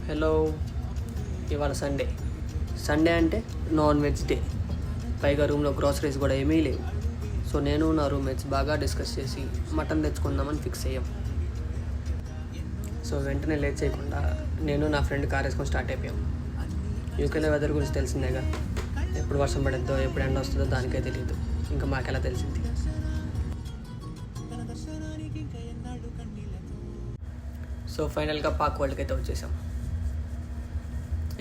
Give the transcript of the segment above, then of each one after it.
Hello, ఇవాళ Sunday అంటే non veg day. పైగా రూమ్లో గ్రాసరీస్ కూడా ఏమీ లేవు. సో నేను నా రూమ్మేట్స్ బాగా డిస్కస్ చేసి మటన్ తెచ్చుకుందామని ఫిక్స్ అయ్యాం. సో వెంటనే లేట్ చేయకుండా నేను నా ఫ్రెండ్ కార్ వేసుకొని స్టార్ట్ అయిపోయాం. యూకేలో వెదర్ గురించి తెలిసిందేగా, ఎప్పుడు వర్షం పడుద్దో ఎప్పుడు ఎండ వస్తుందో దానికే తెలియదు. ఇంకా మాకెలా తెలిసింది. సో ఫైనల్గా పాక్ వరల్డ్కి అయితే వచ్చేసాం.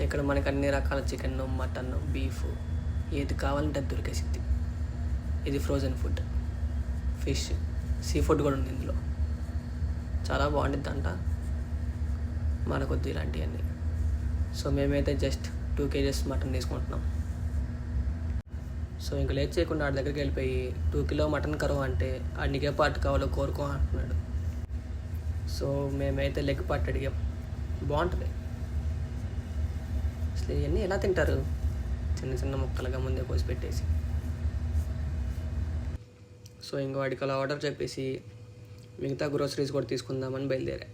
ఇక్కడ మనకు అన్ని రకాల చికెన్, మటన్, బీఫ్ ఏది కావాలంటే అది దొరికేసింది. ఇది frozen food, fish, sea food కూడా ఉంది ఇందులో. చాలా బాగుంటుంది అంట, మనకొద్దు ఇలాంటివన్నీ. సో మేమైతే జస్ట్ 2 kgs మటన్ తీసుకుంటున్నాం. సో ఇంకా లేట్ చేయకుండా ఆడి దగ్గరికి వెళ్ళిపోయి 2 kg మటన్ కరువు అంటే ఆడికి ఏ పార్ట్ కావాలో కోరుకో అంటున్నాడు. సో మేమైతే లెగ్ పార్ట్ అడిగాం. బాగుంటుంది. అసలు ఇవన్నీ ఎలా తింటారు? చిన్న చిన్న ముక్కలుగా ముందే కోసి పెట్టేసి. సో ఇంకో వాడికి అలా ఆర్డర్ చెప్పేసి మిగతా గ్రోసరీస్ కూడా తీసుకుందామని బయలుదేరా.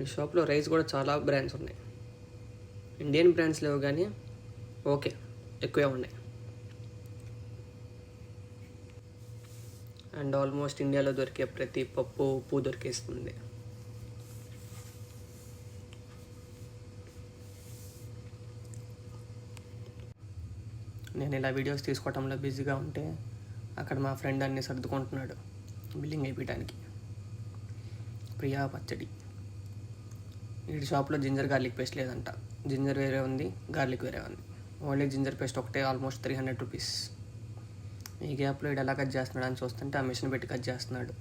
ఈ షాప్లో రైస్ కూడా చాలా బ్రాండ్స్ ఉన్నాయి. ఇండియన్ బ్రాండ్స్ లేవు కానీ ఓకే, ఎక్కువే ఉన్నాయి. అండ్ ఆల్మోస్ట్ ఇండియాలో దొరికే ప్రతి పప్పు, ఉప్పు దొరికేస్తుంది. నేను ఇలా వీడియోస్ తీసుకోవటంలో బిజీగా ఉంటే అక్కడ మా ఫ్రెండ్ అన్నీ సర్దుకుంటున్నాడు బిల్లింగ్ అయిపోయడానికి. ప్రియా పచ్చడి. ఈ షాప్లో జింజర్ గార్లిక్ పేస్ట్ లేదంట. జింజర్ వేరే ఉంది, గార్లిక్ వేరే ఉంది. ఓన్లీ జింజర్ పేస్ట్ ఒకటే ఆల్మోస్ట్ 300 రూపీస్. ఈ గ్యాప్లో ఇడు ఎలా కట్ చేస్తున్నాడు అని చూస్తుంటే ఆ మిషన్ పెట్టి కట్ చేస్తున్నాడు.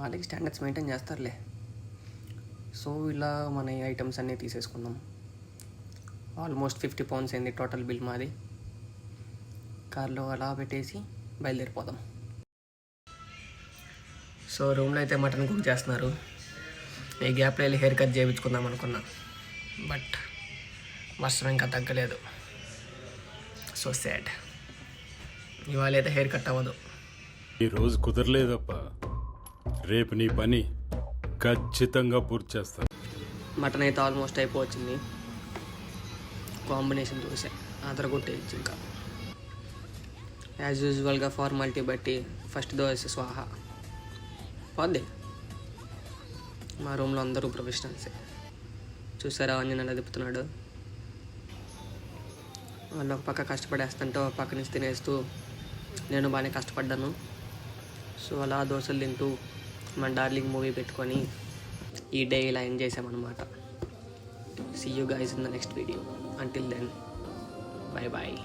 వాళ్ళకి స్టాండర్డ్స్ మెయింటైన్ చేస్తారులే. సో ఇలా మన ఈ ఐటమ్స్ అన్నీ తీసేసుకున్నాం. ఆల్మోస్ట్ 50 pounds అయింది టోటల్ బిల్ మాది. కార్లో అలా పెట్టేసి బయలుదేరిపోదాం. సో రూమ్లో అయితే మటన్ కుక్ చేస్తున్నారు. ఈ గ్యాప్లో వెళ్ళి హెయిర్ కట్ చేయించుకుందాం అనుకున్నా, బట్ వర్షం ఇంకా తగ్గలేదు. So sad. ఇవాళ అయితే హెయిర్ కట్ అవ్వదు. ఈరోజు కుదరలేదప్ప. రేపు నీ పని ఖచ్చితంగా పూర్తి చేస్తాను. మటన్ అయితే ఆల్మోస్ట్ అయిపోవచ్చింది. కాంబినేషన్ చూసే అదరగొట్టేయచ్చు. ఇంకా యాజ్ యూజువల్గా ఫార్మాలిటీ బట్టి ఫస్ట్ దోశ స్వాహ పోద్ది. మా రూమ్లో అందరూ ప్రొఫెషనల్సే. చూసారా అంజన్ ఎలా తిప్పుతున్నాడు. వాళ్ళు ఒక పక్క కష్టపడేస్తుంటే ఒక పక్క నుంచి తినేస్తూ నేను బాగానే కష్టపడ్డాను. సో అలా దోశలు తింటూ మన డార్లింగ్ మూవీ పెట్టుకొని ఈ డే ఇలా ఎంజాయ్ చేసామన్నమాట. See you guys in the next video. Until then, bye bye.